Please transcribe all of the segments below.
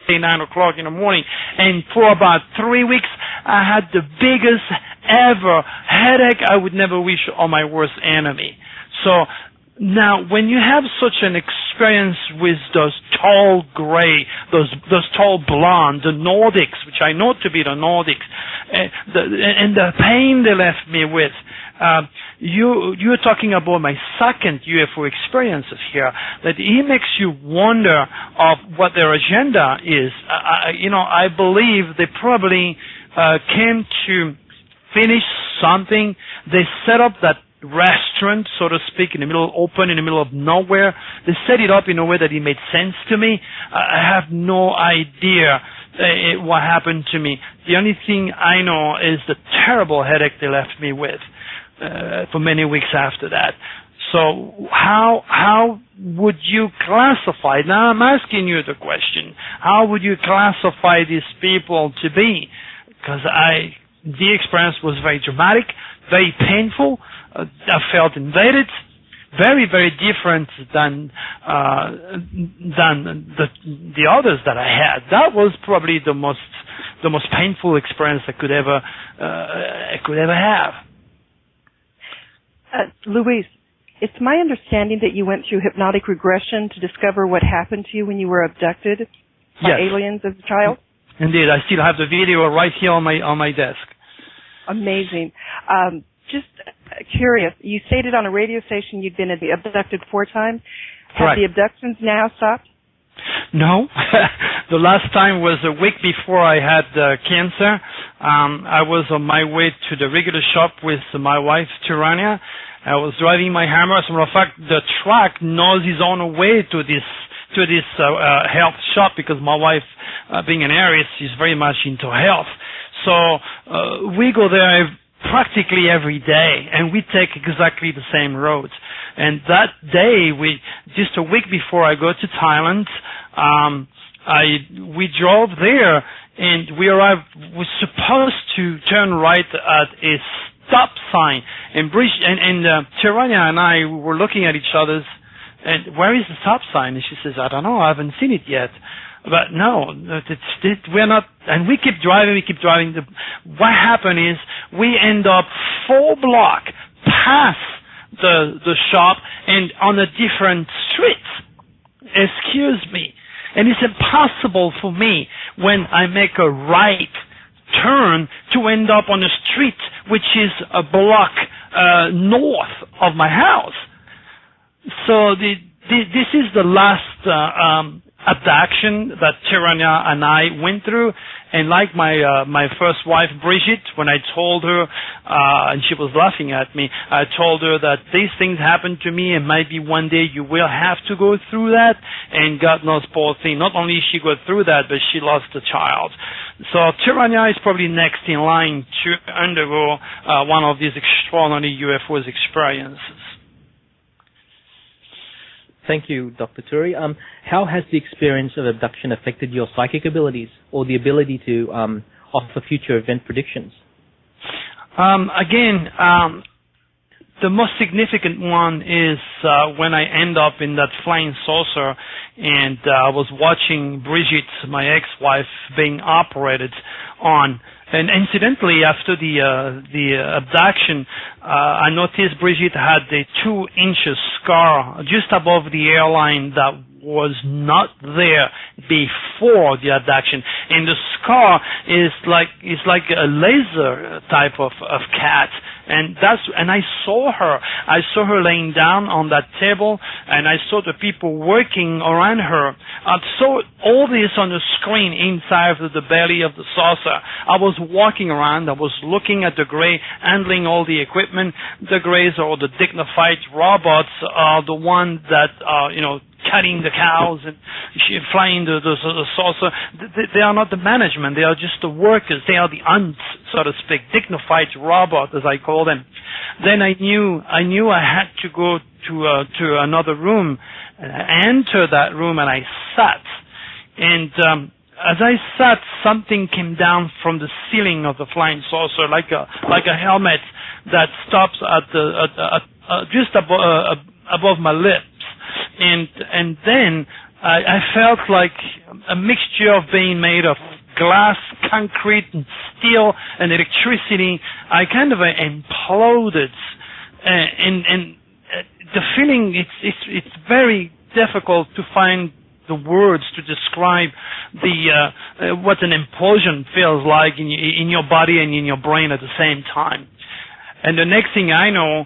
9 o'clock in the morning. And for about 3 weeks, I had the biggest ever headache I would never wish on my worst enemy. So now, when you have such an experience with those tall gray, those tall blonde, the Nordics, which I know to be the Nordics, and the pain they left me with, you're talking about my second UFO experiences here, that it makes you wonder of what their agenda is. I believe they probably came to finish something. They set up that restaurant, so to speak, in the middle of nowhere. They set it up in a way that it made sense to me. I have no idea what happened to me. The only thing I know is the terrible headache they left me with for many weeks after that. So how would you classify? Now I'm asking you the question. How would you classify these people to be? Because the experience was very dramatic, very painful. I felt invaded, very, very different than the others that I had. That was probably the most painful experience I could ever have. Luis, it's my understanding that you went through hypnotic regression to discover what happened to you when you were abducted by aliens as a child. Indeed, I still have the video right here on my desk. Amazing. Just curious, you stated on a radio station you'd been abducted 4 times. Correct. Have the abductions now stopped? No. The last time was a week before I had cancer. I was on my way to the regular shop with my wife, Turi. I was driving my Hammer. As a matter of fact, the truck knows he's on the way to this health shop because my wife, being an Aries, is very much into health. So we go there practically every day, and we take exactly the same roads. And that day, just a week before I go to Thailand, we drove there, and we arrived. We're supposed to turn right at a stop sign, and Tirania and I were looking at each other, and where is the stop sign? And she says, I don't know, I haven't seen it yet. But no, we're not, and we keep driving. What happened is we end up 4 blocks past the shop and on a different street. Excuse me. And it's impossible for me when I make a right turn to end up on a street which is a block north of my house. So this is the last abduction that Tirania and I went through, and like my first wife Brigitte, when I told her, and she was laughing at me, I told her that these things happened to me, and maybe one day you will have to go through that. And God knows, poor thing, not only she go through that, but she lost a child. So Tirania is probably next in line to undergo one of these extraordinary UFOs experiences. Thank you, Dr. Turi. How has the experience of abduction affected your psychic abilities or the ability to offer future event predictions? The most significant one is when I end up in that flying saucer, and I was watching Brigitte, my ex-wife, being operated on. And incidentally, after the abduction, I noticed Brigitte had a 2-inch scar just above the airline that was not there before the abduction, and the scar is like a laser type of cat, and I saw her laying down on that table, and I saw the people working around her. I saw all this on the screen inside of the belly of the saucer. I was walking around, I was looking at the gray, handling all the equipment. The grays are the dignified robots, are the ones that are, cutting the cows and flying the saucer. They are not the management. They are just the workers. They are the ants, so to speak, dignified robots, as I call them. Then I knew I had to go to another room. I entered that room and I sat. And as I sat, something came down from the ceiling of the flying saucer, like a helmet that stops at just above my lips. And then I felt like a mixture of being made of glass, concrete, and steel, and electricity. I kind of imploded, and the feeling, it's very difficult to find the words to describe what an implosion feels like in your body and in your brain at the same time. And the next thing I know,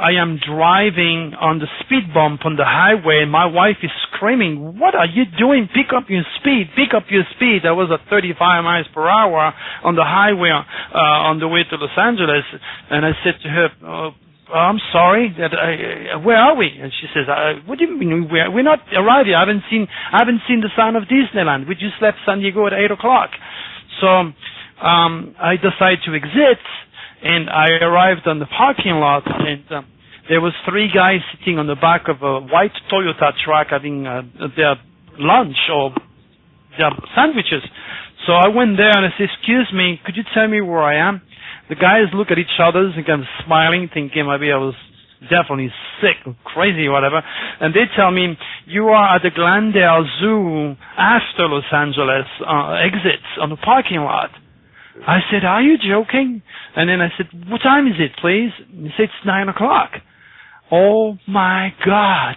I am driving on the speed bump on the highway, and my wife is screaming, "What are you doing? Pick up your speed, pick up your speed." I was at 35 miles per hour on the highway on the way to Los Angeles, and I said to her, "I'm sorry, where are we?" And she says, "What do you mean we're not arrived yet? I haven't seen the sign of Disneyland. We just left San Diego at 8 o'clock." So I decided to exit, and I arrived on the parking lot, and there was 3 guys sitting on the back of a white Toyota truck having their lunch or their sandwiches. So I went there and I said, "Excuse me, could you tell me where I am?" The guys look at each other and kind of smiling, thinking maybe I was definitely sick or crazy or whatever. And they tell me, "You are at the Glendale Zoo after Los Angeles exits on the parking lot." I said, "Are you joking?" And then I said, "What time is it, please?" And he said, "It's 9 o'clock. Oh, my God.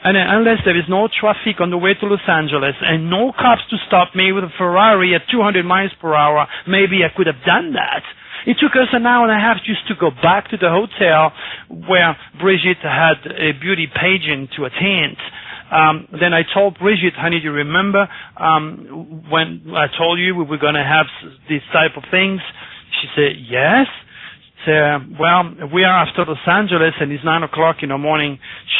And unless there is no traffic on the way to Los Angeles and no cops to stop me with a Ferrari at 200 miles per hour, maybe I could have done that. It took us an hour and a half just to go back to the hotel where Brigitte had a beauty pageant to attend. Then I told Brigitte, "Honey, do you remember when I told you we were going to have these type of things?" She said, "Yes." So, "Well, we are after Los Angeles, and it's 9 o'clock in the morning."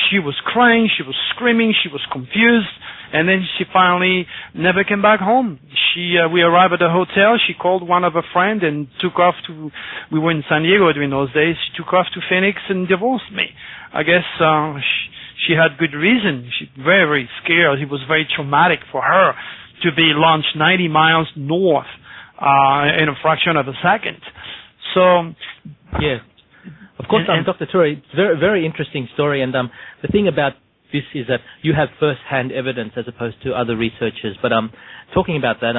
She was crying, she was screaming, she was confused, and then she finally never came back home. We arrived at the hotel. She called one of her friends and took off to. We were in San Diego during those days. She took off to Phoenix and divorced me. I guess she had good reason. She was very, very scared. It was very traumatic for her to be launched 90 miles north in a fraction of a second. So, yeah, of course, Dr. Turi, it's a very, very interesting story. And the thing about this is that you have first-hand evidence as opposed to other researchers. But talking about that,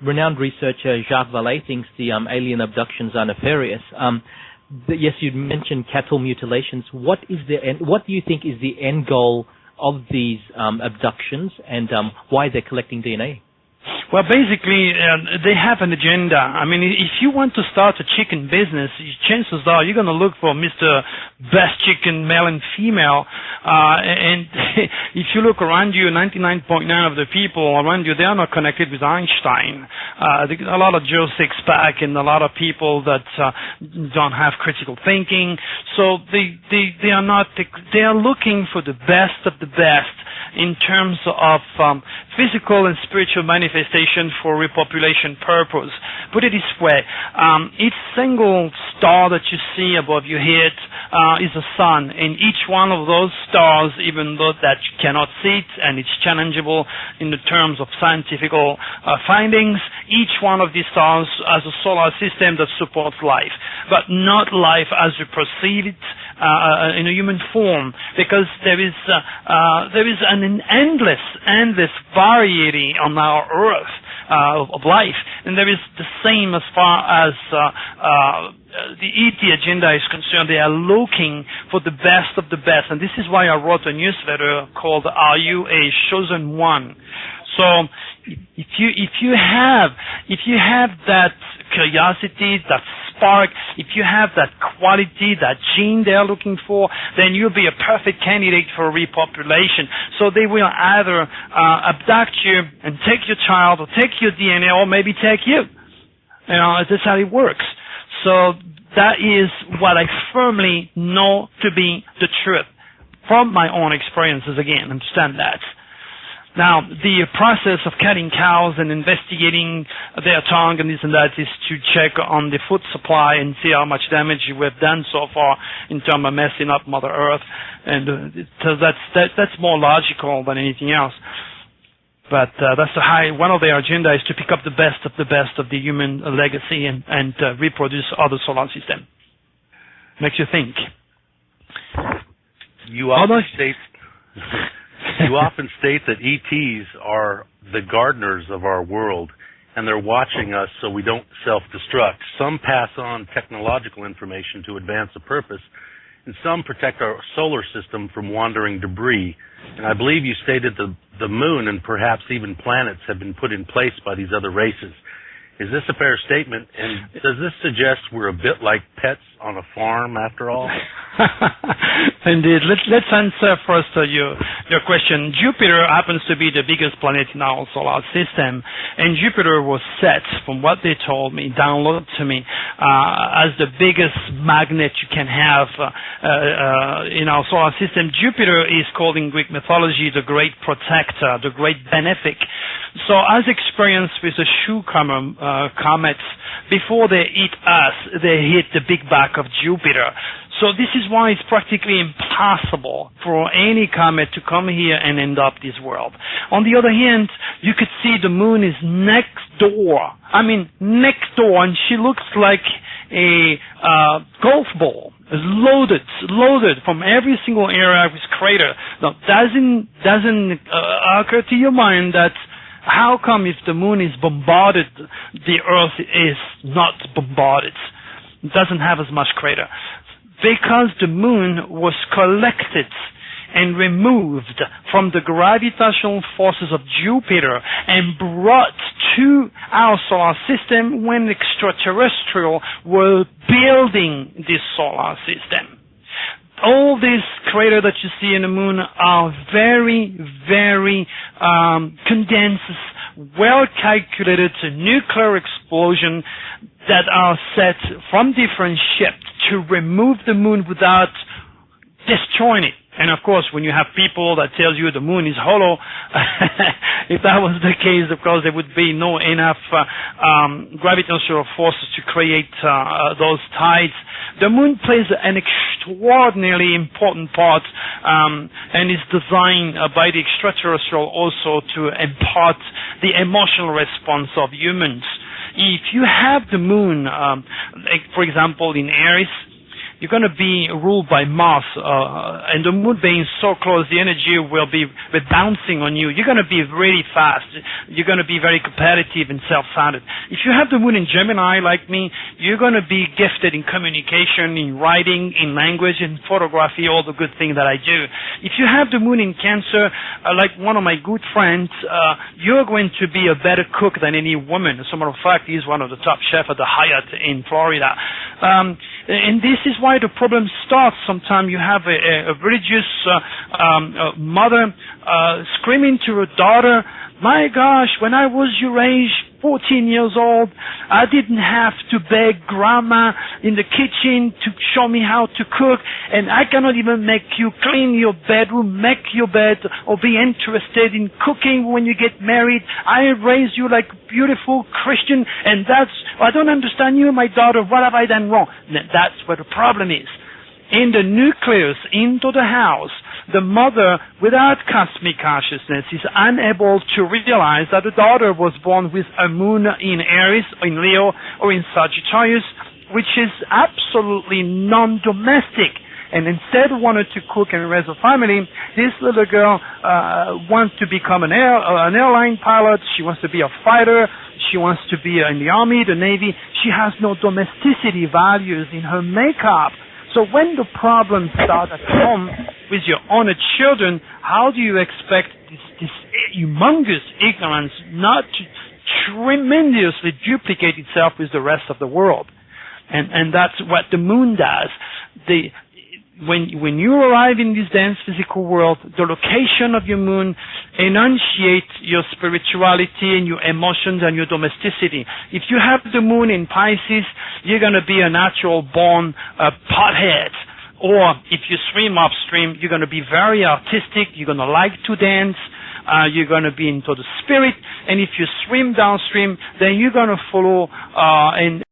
renowned researcher Jacques Vallée thinks the alien abductions are nefarious. Yes, you mentioned cattle mutilations. What do you think is the end goal of these abductions, and why they're collecting DNA? Well, basically, they have an agenda. I mean, if you want to start a chicken business, chances are you're going to look for Mr. Best Chicken, male and female. And if you look around you, 99.9 of the people around you, they are not connected with Einstein. A lot of Joe Sixpack and a lot of people that don't have critical thinking. So they are not. They are looking for the best of the best in terms of physical and spiritual manifestation for repopulation purpose. Put it this way, each single star that you see above your head is a sun, and each one of those stars, even though that you cannot see it and it's challengeable in the terms of scientific findings, each one of these stars has a solar system that supports life, but not life as we perceive it in a human form, because there is an endless variety on our Earth of life, and there is the same as far as the ET agenda is concerned. They are looking for the best of the best, and this is why I wrote a newsletter called "Are You a Chosen One?" So if you have that curiosity, that spark, if you have that quality, that gene they're looking for, then you'll be a perfect candidate for repopulation. So they will either abduct you and take your child, or take your DNA, or maybe take you. You know, that's how it works. So that is what I firmly know to be the truth from my own experiences. Again, understand that. Now, the process of cutting cows and investigating their tongue and this and that is to check on the food supply and see how much damage we've done so far in terms of messing up Mother Earth. And so that's more logical than anything else. But one of their agenda is to pick up the best of the human legacy and reproduce other solar system. Makes you think. You obviously You often state that ETs are the gardeners of our world, and they're watching us so we don't self-destruct. Some pass on technological information to advance a purpose, and some protect our solar system from wandering debris. And I believe you stated the moon and perhaps even planets have been put in place by these other races. Is this a fair statement? And does this suggest we're a bit like pets on a farm after all? Indeed. Let's answer first your question. Jupiter happens to be the biggest planet in our solar system, and Jupiter was set, from what they told me, downloaded to me, as the biggest magnet you can have in our solar system. Jupiter is called in Greek mythology the great protector, the great benefic. So as experienced with the shoe comets, before they hit us, they hit the big back of Jupiter. So this is why it's practically impossible for any comet to come here and end up this world. On the other hand, you could see the moon is next door. I mean, next door, and she looks like a golf ball. It's loaded from every single area of its crater. Now, doesn't occur to your mind that how come if the moon is bombarded, the Earth is not bombarded? It doesn't have as much crater. Because the moon was collected and removed from the gravitational forces of Jupiter and brought to our solar system when extraterrestrials were building this solar system. All these craters that you see in the moon are very, very condensed, well-calculated nuclear explosion that are set from different ships to remove the moon without destroying it. And of course, when you have people that tell you the moon is hollow, if that was the case, of course, there would be no enough gravitational forces to create those tides. The moon plays an extraordinarily important part and is designed by the extraterrestrial also to impart the emotional response of humans. If you have the moon, like for example in Aries, you're going to be ruled by Mars, and the moon being so close, the energy will be bouncing on you. You're going to be really fast. You're going to be very competitive and self-centered. If you have the moon in Gemini, like me, you're going to be gifted in communication, in writing, in language, in photography, all the good things that I do. If you have the moon in Cancer, like one of my good friends, you're going to be a better cook than any woman. As a matter of fact, he's one of the top chefs at the Hyatt in Florida. And this is why the problem starts. Sometimes you have a religious mother screaming to her daughter, "My gosh, when I was your age, 14 years old, I didn't have to beg grandma in the kitchen to show me how to cook, and I cannot even make you clean your bedroom, make your bed, or be interested in cooking when you get married. I raised you like a beautiful Christian, and I don't understand you, my daughter. What have I done wrong?" That's where the problem is. In the nucleus, into the house, the mother, without cosmic consciousness, is unable to realize that the daughter was born with a moon in Aries, in Leo, or in Sagittarius, which is absolutely non-domestic. And instead wanted to cook and raise a family, this little girl wants to become an airline pilot. She wants to be a fighter. She wants to be in the army, the navy. She has no domesticity values in her makeup. So when the problems start at home with your own children, how do you expect this humongous ignorance not to tremendously duplicate itself with the rest of the world? And that's what the moon does. When you arrive in this dense physical world, the location of your moon enunciates your spirituality and your emotions and your domesticity. If you have the moon in Pisces, you're going to be a natural born pothead. Or if you swim upstream, you're going to be very artistic. You're going to like to dance. You're going to be into the spirit. And if you swim downstream, then you're going to follow and